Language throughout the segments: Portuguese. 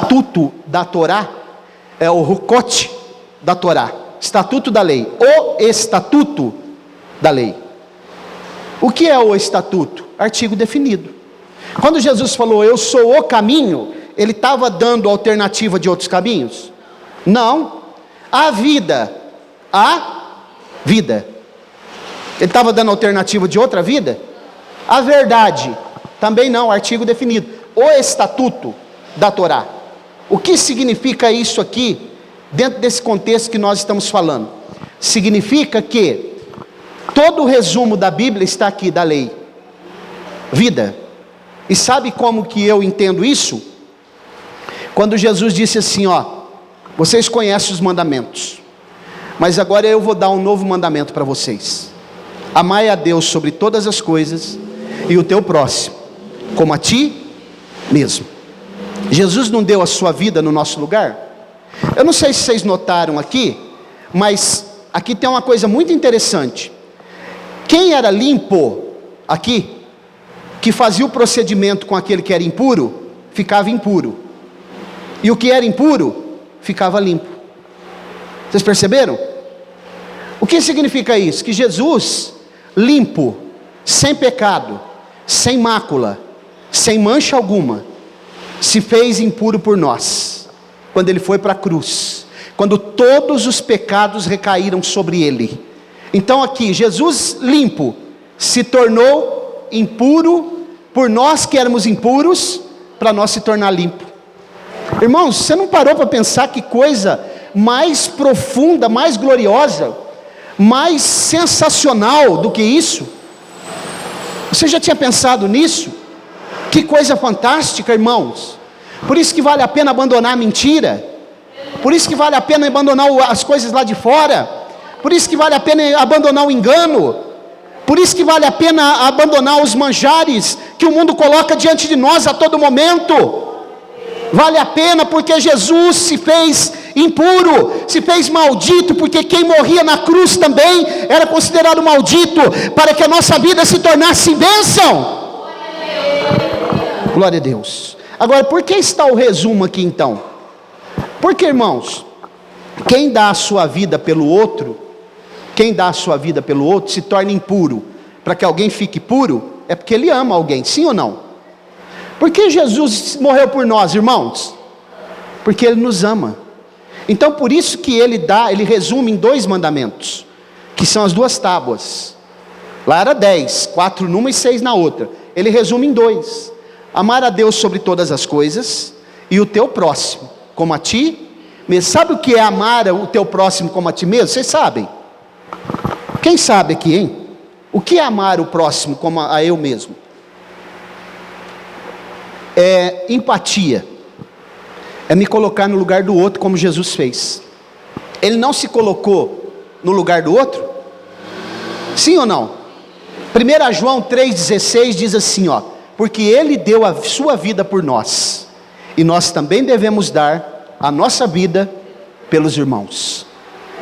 estatuto da Torá, é o Hukot da Torá, estatuto da lei, o estatuto da lei. O que é o estatuto? Artigo definido. Quando Jesus falou, eu sou o caminho, ele estava dando alternativa de outros caminhos? Não. A vida. Ele estava dando alternativa de outra vida? A verdade. Também não, artigo definido. O estatuto da Torá. O que significa isso aqui, dentro desse contexto que nós estamos falando? Significa que todo o resumo da Bíblia está aqui, da lei. Vida. E sabe como que eu entendo isso? Quando Jesus disse assim, vocês conhecem os mandamentos, mas agora eu vou dar um novo mandamento para vocês. Amai a Deus sobre todas as coisas, e o teu próximo, como a ti mesmo. Jesus não deu a sua vida no nosso lugar? Eu não sei se vocês notaram aqui, mas aqui tem uma coisa muito interessante. Quem era limpo aqui, que fazia o procedimento com aquele que era impuro, ficava impuro. E o que era impuro, ficava limpo. Vocês perceberam? O que significa isso? Que Jesus, limpo, sem pecado, sem mácula, sem mancha alguma, se fez impuro por nós, quando ele foi para a cruz, quando todos os pecados recaíram sobre ele. Então aqui, Jesus limpo, se tornou impuro, por nós que éramos impuros, para nós se tornar limpo. Irmãos, você não parou para pensar que coisa mais profunda, mais gloriosa, mais sensacional do que isso? Você já tinha pensado nisso? Que coisa fantástica, irmãos. Por isso que vale a pena abandonar a mentira, por isso que vale a pena abandonar as coisas lá de fora, por isso que vale a pena abandonar o engano, por isso que vale a pena abandonar os manjares que o mundo coloca diante de nós a todo momento. Vale a pena porque Jesus se fez impuro, se fez maldito, porque quem morria na cruz também era considerado maldito, para que a nossa vida se tornasse bênção. Glória a Deus. Agora, por que está o resumo aqui então? Porque, irmãos, quem dá a sua vida pelo outro, se torna impuro, para que alguém fique puro, é porque ele ama alguém, sim ou não? Por que Jesus morreu por nós, irmãos? Porque ele nos ama. Então por isso que ele resume em 2 mandamentos, que são as 2 tábuas. Lá era 10, 4 numa e 6 na outra. Ele resume em 2: amar a Deus sobre todas as coisas, e o teu próximo como a ti mesmo. Sabe o que é amar o teu próximo como a ti mesmo? Vocês sabem? Quem sabe aqui, hein? O que é amar o próximo como a eu mesmo? É empatia, é me colocar no lugar do outro, como Jesus fez. Ele não se colocou no lugar do outro? Sim ou não? 1 João 3,16 diz assim, porque ele deu a sua vida por nós, e nós também devemos dar a nossa vida pelos irmãos.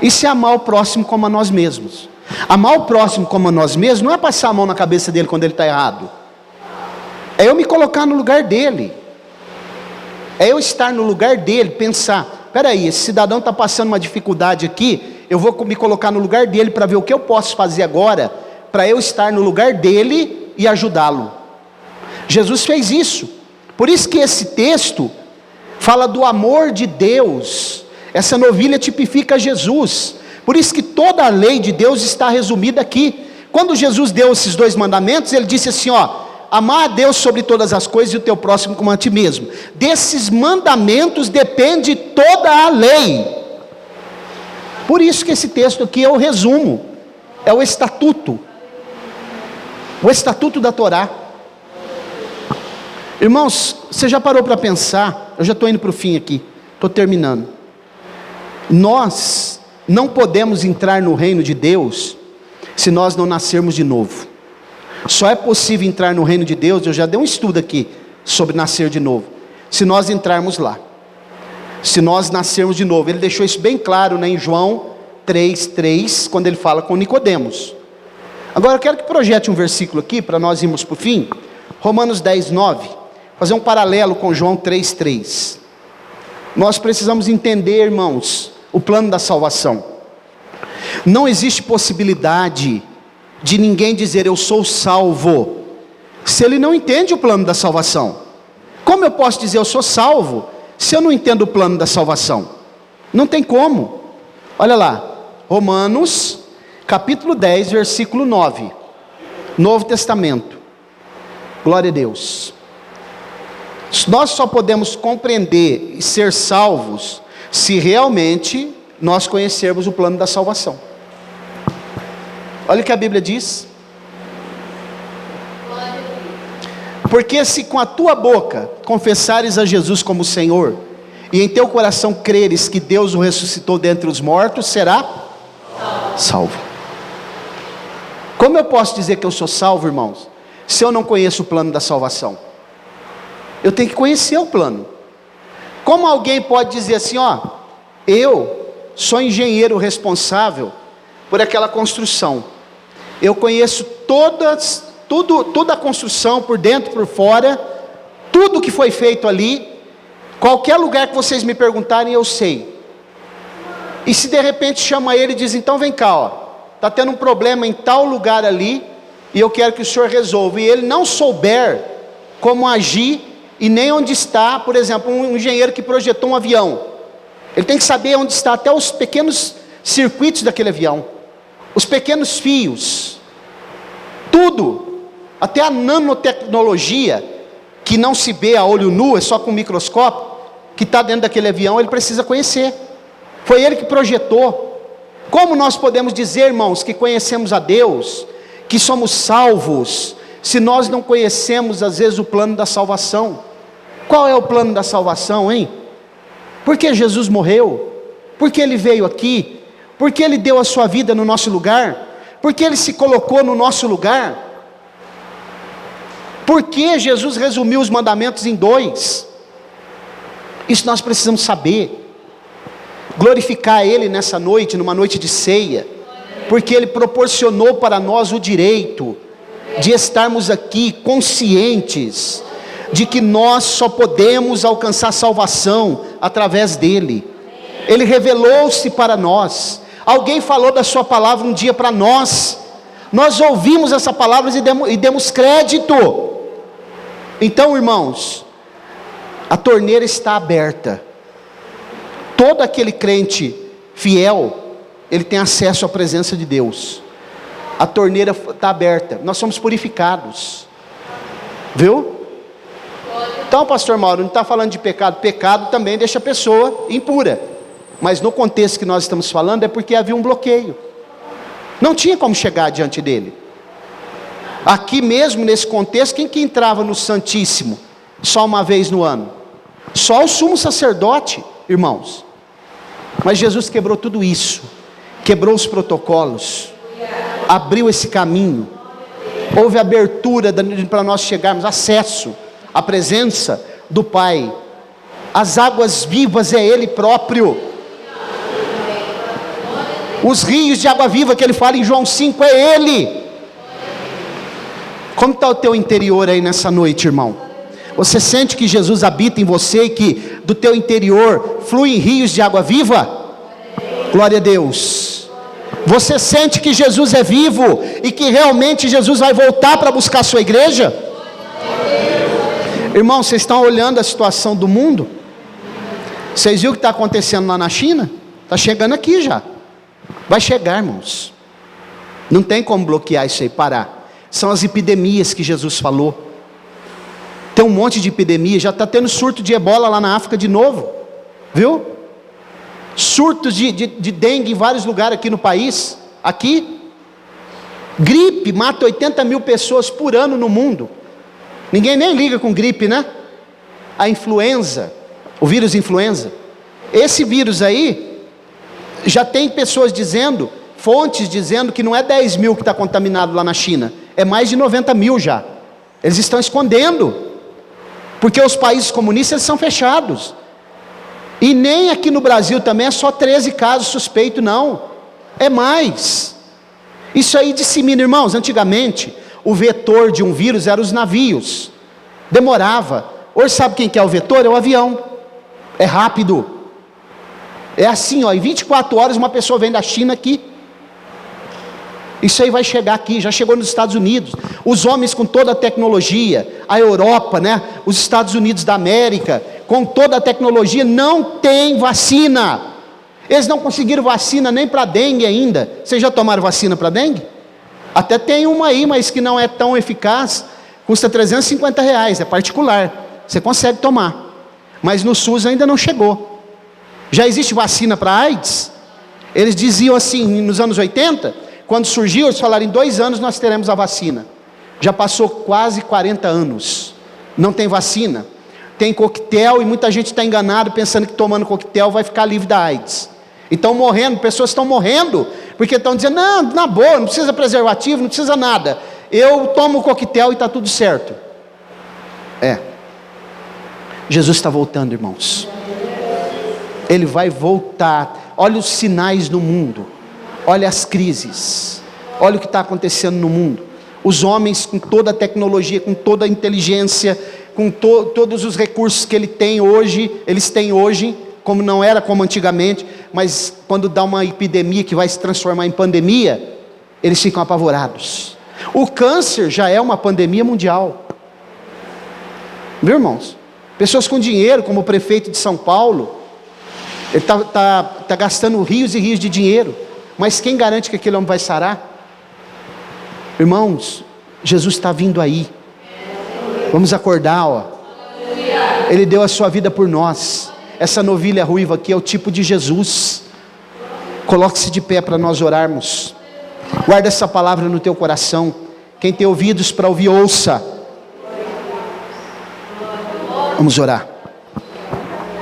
Isso é amar o próximo como a nós mesmos. Amar o próximo como a nós mesmos não é passar a mão na cabeça dele quando ele está errado, é eu me colocar no lugar dele, é eu estar no lugar dele, pensar, peraí, esse cidadão está passando uma dificuldade aqui, eu vou me colocar no lugar dele para ver o que eu posso fazer agora, para eu estar no lugar dele e ajudá-lo. Jesus fez isso. Por isso que esse texto fala do amor de Deus. Essa novilha tipifica Jesus. Por isso que toda a lei de Deus está resumida aqui. Quando Jesus deu esses 2 mandamentos, ele disse assim, amar a Deus sobre todas as coisas e o teu próximo como a ti mesmo. Desses mandamentos depende toda a lei. Por isso que esse texto aqui é o resumo, é o estatuto da Torá. Irmãos, você já parou para pensar? Eu já estou indo para o fim aqui, estou terminando. Nós não podemos entrar no reino de Deus se nós não nascermos de novo. Só é possível entrar no reino de Deus, eu já dei um estudo aqui sobre nascer de novo, se nós entrarmos lá, se nós nascermos de novo. Ele deixou isso bem claro, né, em João 3,3, quando ele fala com Nicodemos. Agora eu quero que projete um versículo aqui, para nós irmos para o fim. Romanos 10,9, fazer um paralelo com João 3,3. Nós precisamos entender, irmãos, o plano da salvação. Não existe possibilidade de ninguém dizer eu sou salvo, se ele não entende o plano da salvação. Como eu posso dizer eu sou salvo, se eu não entendo o plano da salvação? Não tem como. Olha lá, Romanos, capítulo 10, versículo 9, Novo Testamento. Glória a Deus. Nós só podemos compreender e ser salvos se realmente nós conhecermos o plano da salvação. Olha o que a Bíblia diz. Porque se com a tua boca confessares a Jesus como Senhor, e em teu coração creres que Deus o ressuscitou dentre os mortos, será salvo. Como eu posso dizer que eu sou salvo, irmãos, se eu não conheço o plano da salvação? Eu tenho que conhecer o plano. Como alguém pode dizer assim, eu sou engenheiro responsável por aquela construção, eu conheço toda a construção, por dentro, por fora, tudo que foi feito ali, qualquer lugar que vocês me perguntarem, eu sei. E se de repente chama ele e diz, então vem cá, está tendo um problema em tal lugar ali, e eu quero que o senhor resolva, e ele não souber como agir, e nem onde está, por exemplo, um engenheiro que projetou um avião, ele tem que saber onde está até os pequenos circuitos daquele avião, os pequenos fios, tudo, até a nanotecnologia, que não se vê a olho nu, é só com microscópio, que está dentro daquele avião, ele precisa conhecer. Foi ele que projetou. Como nós podemos dizer, irmãos, que conhecemos a Deus, que somos salvos, se nós não conhecemos às vezes o plano da salvação? Qual é o plano da salvação, hein? Por que Jesus morreu? Por que Ele veio aqui? Por que Ele deu a sua vida no nosso lugar? Por que Ele se colocou no nosso lugar? Por que Jesus resumiu os mandamentos em 2? Isso nós precisamos saber. Glorificar Ele nessa noite, numa noite de ceia, porque Ele proporcionou para nós o direito de estarmos aqui conscientes de que nós só podemos alcançar salvação através dEle. Ele revelou-se para nós. Alguém falou da sua palavra um dia para nós. Nós ouvimos essa palavra e demos crédito. Então, irmãos, a torneira está aberta. Todo aquele crente fiel, ele tem acesso à presença de Deus. A torneira está aberta. Nós somos purificados. Viu? Então, pastor Mauro, não está falando de pecado. Pecado também deixa a pessoa impura. Mas no contexto que nós estamos falando, é porque havia um bloqueio. Não tinha como chegar diante dele. Aqui mesmo, nesse contexto, quem que entrava no Santíssimo? Só uma vez no ano? Só o sumo sacerdote, irmãos. Mas Jesus quebrou tudo isso. Quebrou os protocolos. Abriu esse caminho. Houve abertura para nós chegarmos, acesso à presença do Pai. As águas vivas é Ele próprio. Os rios de água viva que Ele fala em João 5 é Ele. Como está o teu interior aí nessa noite, irmão? Você sente que Jesus habita em você e que do teu interior fluem rios de água viva? Glória a Deus. Você sente que Jesus é vivo e que realmente Jesus vai voltar para buscar a sua igreja? Irmão, vocês estão olhando a situação do mundo? Vocês viram o que está acontecendo lá na China? Está chegando aqui já. Vai chegar, irmãos. Não tem como bloquear isso aí, parar. São as epidemias que Jesus falou. Tem um monte de epidemia. Já está tendo surto de ebola lá na África de novo. Viu? Surtos de dengue em vários lugares aqui no país. Aqui. Gripe mata 80 mil pessoas por ano no mundo. Ninguém nem liga com gripe, né? A influenza. O vírus influenza. Esse vírus aí, já tem pessoas dizendo, fontes dizendo que não é 10 mil que está contaminado lá na China. É mais de 90 mil já. Eles estão escondendo. Porque os países comunistas eles são fechados. E nem aqui no Brasil também é só 13 casos suspeitos, não. É mais. Isso aí dissemina, irmãos. Antigamente, o vetor de um vírus eram os navios. Demorava. Hoje sabe quem que é o vetor? É o avião. É rápido. É assim, ó, em 24 horas uma pessoa vem da China aqui. Isso aí vai chegar aqui, já chegou nos Estados Unidos. Os homens com toda a tecnologia, a Europa, né? Os Estados Unidos da América, com toda a tecnologia, não tem vacina. Eles não conseguiram vacina nem para dengue ainda. Vocês já tomaram vacina para dengue? Até tem uma aí, mas que não é tão eficaz. Custa R$350, é particular. Você consegue tomar. Mas no SUS ainda não chegou. Já existe vacina para AIDS? Eles diziam assim, nos anos 80, quando surgiu, eles falaram, em 2 anos nós teremos a vacina. Já passou quase 40 anos. Não tem vacina. Tem coquetel e muita gente está enganado, pensando que tomando coquetel vai ficar livre da AIDS. E estão morrendo, pessoas estão morrendo, porque estão dizendo, não, na boa, não precisa preservativo, não precisa nada. Eu tomo coquetel e está tudo certo. Jesus está voltando, irmãos. Ele vai voltar. Olha os sinais no mundo. Olha as crises. Olha o que está acontecendo no mundo. Os homens com toda a tecnologia, com toda a inteligência, com todos os recursos que eles têm hoje, como não era como antigamente, mas quando dá uma epidemia que vai se transformar em pandemia, eles ficam apavorados. O câncer já é uma pandemia mundial. Viu, irmãos? Pessoas com dinheiro, como o prefeito de São Paulo, ele está gastando rios e rios de dinheiro, mas quem garante que aquele homem vai sarar? Irmãos, Jesus está vindo aí. Vamos acordar, ó. Ele deu a sua vida por nós. Essa novilha ruiva aqui é o tipo de Jesus. Coloque-se de pé para nós orarmos. Guarda essa palavra no teu coração. Quem tem ouvidos para ouvir, ouça. Vamos orar.